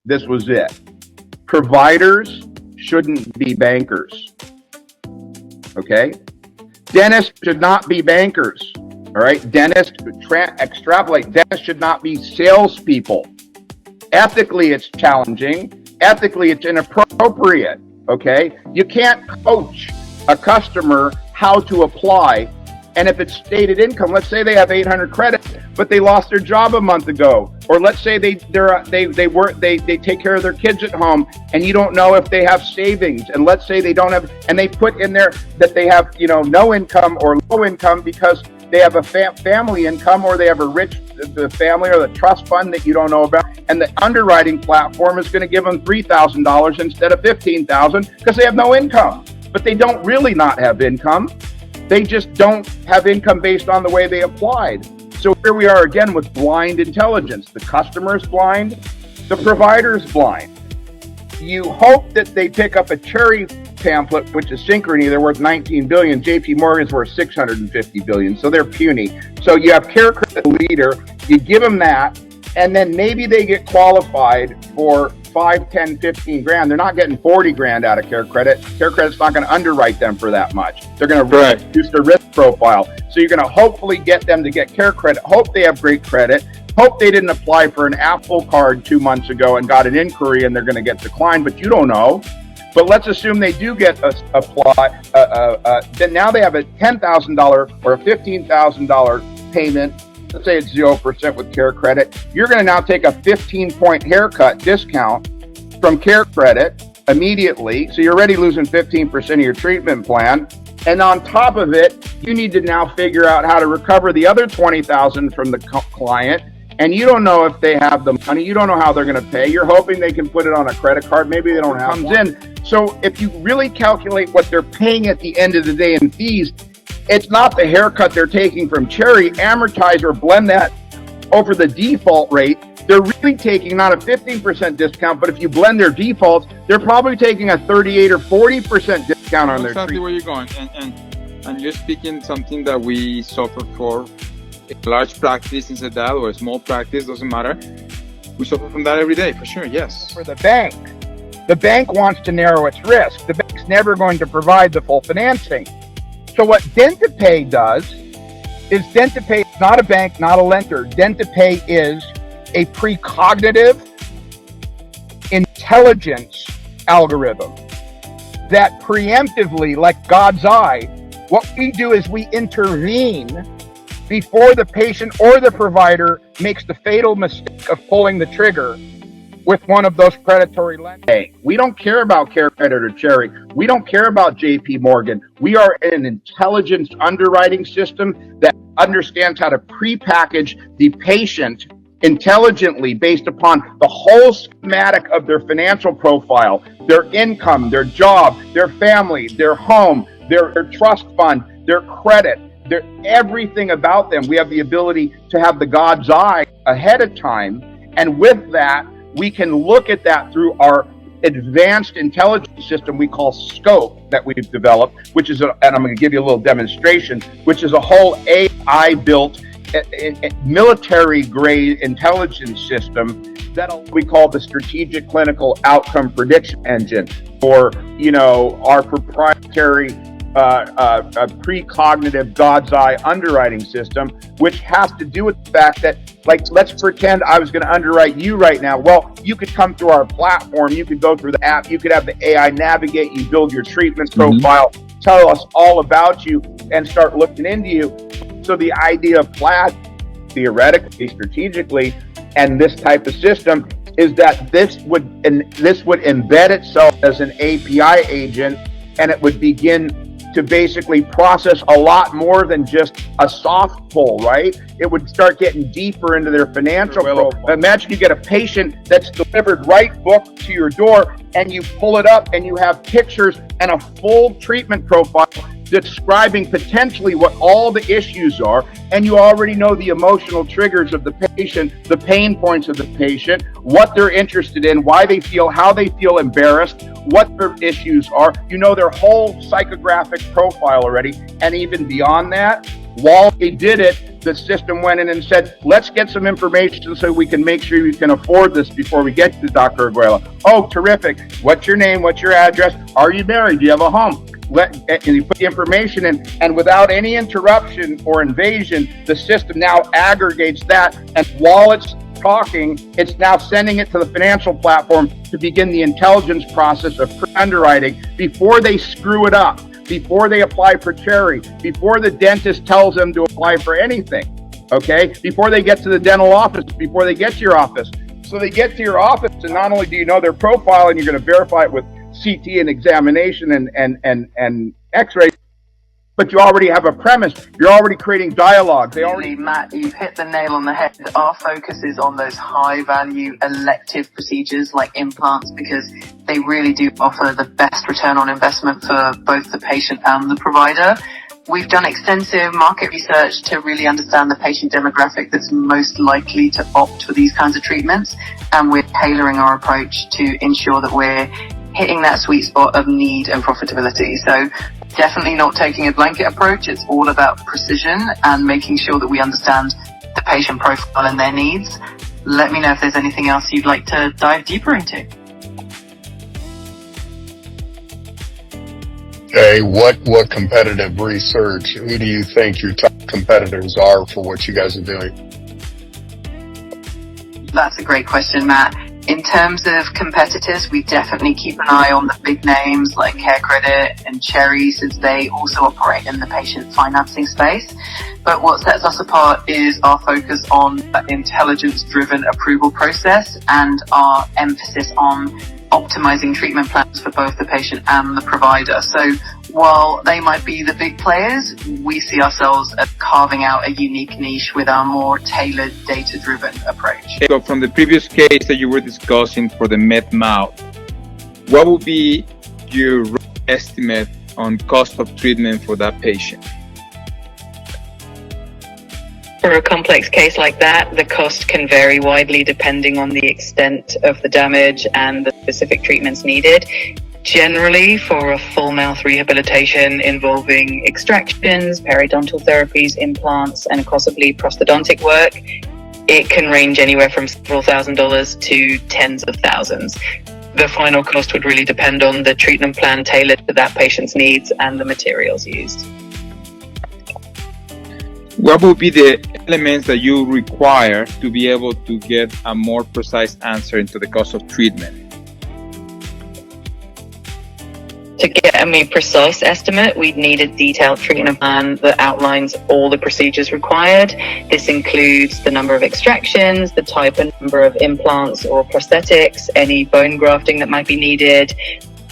this was it. Providers shouldn't be bankers. Okay? Dentists should not be bankers. All right? Dentists, extrapolate, dentists should not be salespeople. Ethically, it's challenging. Ethically, it's inappropriate. Okay? You can't coach a customer how to apply. And if it's stated income, let's say they have 800 credit, but they lost their job a month ago, or let's say they take care of their kids at home, and you don't know if they have savings, and let's say they don't have, and they put in there that they have no income or low income because they have a family income, or they have a rich the family or the trust fund that you don't know about, and the underwriting platform is going to give them $3,000 instead of $15,000 because they have no income, but they don't really not have income. They just don't have income based on the way they applied. So here we are again with blind intelligence. The customer is blind, the provider is blind. You hope that they pick up a cherry pamphlet, which is Synchrony. They're worth $19 billion. JP Morgan's worth $650 billion. So they're puny. So you have Care Credit Leader. You give them that, and then maybe they get qualified for 5, 10, 15 grand. They're not getting 40 grand out of Care Credit. Care Credit's not going to underwrite them for that much. They're going to reduce their risk profile. So you're going to hopefully get them to get Care Credit. Hope they have great credit. Hope they didn't apply for an Apple card 2 months ago and got an inquiry and they're going to get declined, but you don't know. But let's assume they do get apply. Then now they have a $10,000 or a $15,000 payment. Let's say it's 0% with Care Credit. You're going to now take a 15-point haircut discount from Care Credit immediately. So you're already losing 15% of your treatment plan. And on top of it, you need to now figure out how to recover the other $20,000 from the client. And you don't know if they have the money. You don't know how they're going to pay. You're hoping they can put it on a credit card. Maybe they don't have one. So if you really calculate what they're paying at the end of the day in fees, it's not the haircut they're taking from Cherry. Amortize or blend that over the default rate. They're really taking not a 15% discount, but if you blend their defaults, they're probably taking a 38 or 40% discount on their exactly where you're going. And you're speaking something that we suffer for. A large practice instead of that, or a small practice, doesn't matter. We suffer from that every day, for sure, yes. For the bank wants to narrow its risk. The bank's never going to provide the full financing. So what DentiPay does is DentiPay is not a bank, not a lender. DentiPay is a precognitive intelligence algorithm that preemptively, like God's eye, what we do is we intervene before the patient or the provider makes the fatal mistake of pulling the trigger with one of those predatory lenders. Hey, we don't care about Care Credit or Cherry. We don't care about JP Morgan. We are an intelligence underwriting system that understands how to prepackage the patient intelligently based upon the whole schematic of their financial profile, their income, their job, their family, their home, their trust fund, their credit. They're everything about them. We have the ability to have the God's eye ahead of time. And with that, we can look at that through our advanced intelligence system we call SCOPE that we've developed, which is, and I'm going to give you a little demonstration, which is a whole AI built military grade intelligence system that we call the strategic clinical outcome prediction engine, or, our proprietary precognitive God's eye underwriting system, which has to do with the fact that, let's pretend I was going to underwrite you right now. Well, you could come through our platform, you could go through the app, you could have the AI navigate you, build your treatment profile, tell us all about you, and start looking into you. So the idea of PLAD, theoretically, strategically, and this type of system is that this would embed itself as an API agent, and it would begin to basically process a lot more than just a soft pull, right? It would start getting deeper into their financial profile. Imagine you get a patient that's delivered right book to your door, and you pull it up and you have pictures and a full treatment profile describing potentially what all the issues are, and you already know the emotional triggers of the patient, the pain points of the patient, what they're interested in, why they feel, how they feel embarrassed, what their issues are. You know their whole psychographic profile already, and even beyond that, while they did it, the system went in and said, let's get some information so we can make sure you can afford this before we get to Dr. Arguello. Oh, terrific. What's your name? What's your address? Are you married? Do you have a home? And you put the information in, and without any interruption or invasion, the system now aggregates that, and while it's talking, it's now sending it to the financial platform to begin the intelligence process of pre-underwriting before they screw it up, before they apply for cherry, before the dentist tells them to apply for anything, okay? Before they get to the dental office, before they get to your office. So they get to your office, and not only do you know their profile, and you're going to verify it with CT and examination and x-ray, but you already have a premise. You're already creating dialogue. Matt, you've hit the nail on the head. Our focus is on those high-value elective procedures like implants, because they really do offer the best return on investment for both the patient and the provider. We've done extensive market research to really understand the patient demographic that's most likely to opt for these kinds of treatments, and we're tailoring our approach to ensure that we're hitting that sweet spot of need and profitability. So definitely not taking a blanket approach. It's all about precision and making sure that we understand the patient profile and their needs. Let me know if there's anything else you'd like to dive deeper into. Hey, what competitive research? Who do you think your top competitors are for what you guys are doing? That's a great question, Matt. In terms of competitors, we definitely keep an eye on the big names like Care Credit and Cherry, since they also operate in the patient financing space. But what sets us apart is our focus on the intelligence-driven approval process and our emphasis on optimizing treatment plans for both the patient and the provider. So while they might be the big players, we see ourselves as carving out a unique niche with our more tailored data-driven approach. So from the previous case that you were discussing for the med mouth, what would be your estimate on cost of treatment for that patient? For a complex case like that, the cost can vary widely depending on the extent of the damage and the specific treatments needed. Generally, for a full mouth rehabilitation involving extractions, periodontal therapies, implants, and possibly prosthodontic work, it can range anywhere from several $1,000s to tens of thousands. The final cost would really depend on the treatment plan tailored to that patient's needs and the materials used. What would be the elements that you require to be able to get a more precise answer into the cost of treatment? To get a more precise estimate, we'd need a detailed treatment plan that outlines all the procedures required. This includes the number of extractions, the type and number of implants or prosthetics, any bone grafting that might be needed,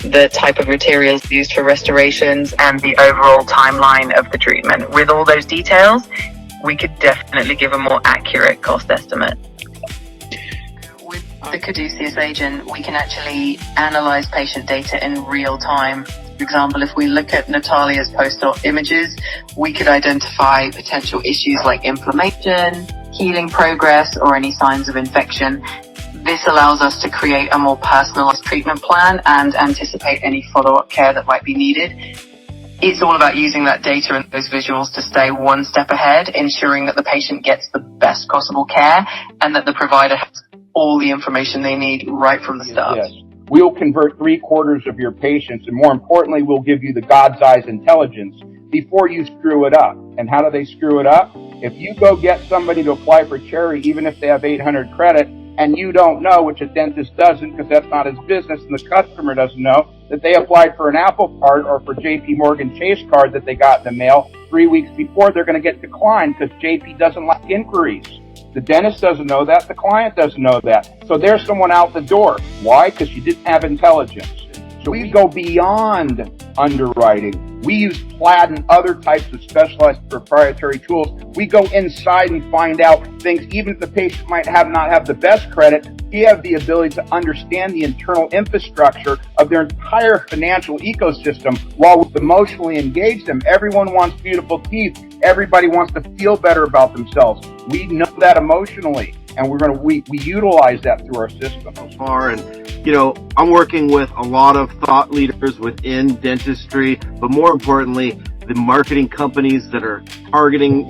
the type of materials used for restorations, and the overall timeline of the treatment. With all those details, we could definitely give a more accurate cost estimate. With the Caduceus agent, we can actually analyze patient data in real time. For example, if we look at Natalia's post-op images, we could identify potential issues like inflammation, healing progress, or any signs of infection. This allows us to create a more personalized treatment plan and anticipate any follow-up care that might be needed. It's all about using that data and those visuals to stay one step ahead, ensuring that the patient gets the best possible care and that the provider has all the information they need right from the start. Yes. We'll convert 3/4 of your patients, and more importantly, we'll give you the God's eyes intelligence before you screw it up. And how do they screw it up? If you go get somebody to apply for cherry, even if they have 800 credit, and you don't know, which a dentist doesn't because that's not his business, and the customer doesn't know, that they applied for an Apple card or for JP Morgan Chase card that they got in the mail 3 weeks before, they're going to get declined because JP doesn't like inquiries. The dentist doesn't know that. The client doesn't know that. So there's someone out the door. Why? Because you didn't have intelligence. So we go beyond underwriting. We use Plaid and other types of specialized proprietary tools. We go inside and find out things, even if the patient might not have the best credit, we have the ability to understand the internal infrastructure of their entire financial ecosystem while we emotionally engage them. Everyone wants beautiful teeth. Everybody wants to feel better about themselves. We know that emotionally, and we utilize that through our system. And, I'm working with a lot of thought leaders within dentistry, but more importantly, the marketing companies that are targeting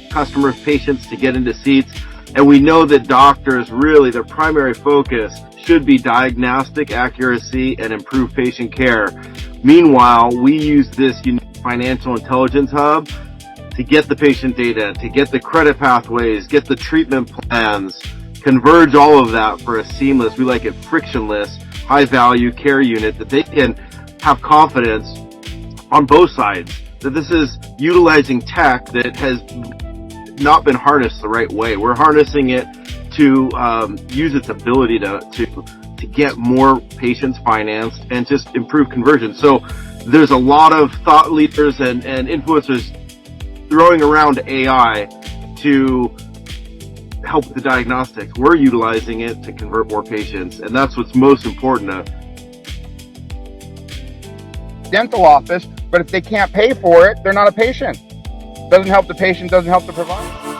customers, patients to get into seats. And we know that doctors really, their primary focus should be diagnostic accuracy and improve patient care. Meanwhile, we use this unique financial intelligence hub to get the patient data, to get the credit pathways, get the treatment plans, converge all of that for a seamless, we like it frictionless, high value care unit that they can have confidence on both sides that this is utilizing tech that has not been harnessed the right way. We're harnessing it to use its ability to get more patients financed and just improve conversion. So there's a lot of thought leaders and influencers throwing around AI to help with the diagnostics. We're utilizing it to convert more patients, and that's what's most important. Dental office, but if they can't pay for it, they're not a patient. Doesn't help the patient, doesn't help the provider.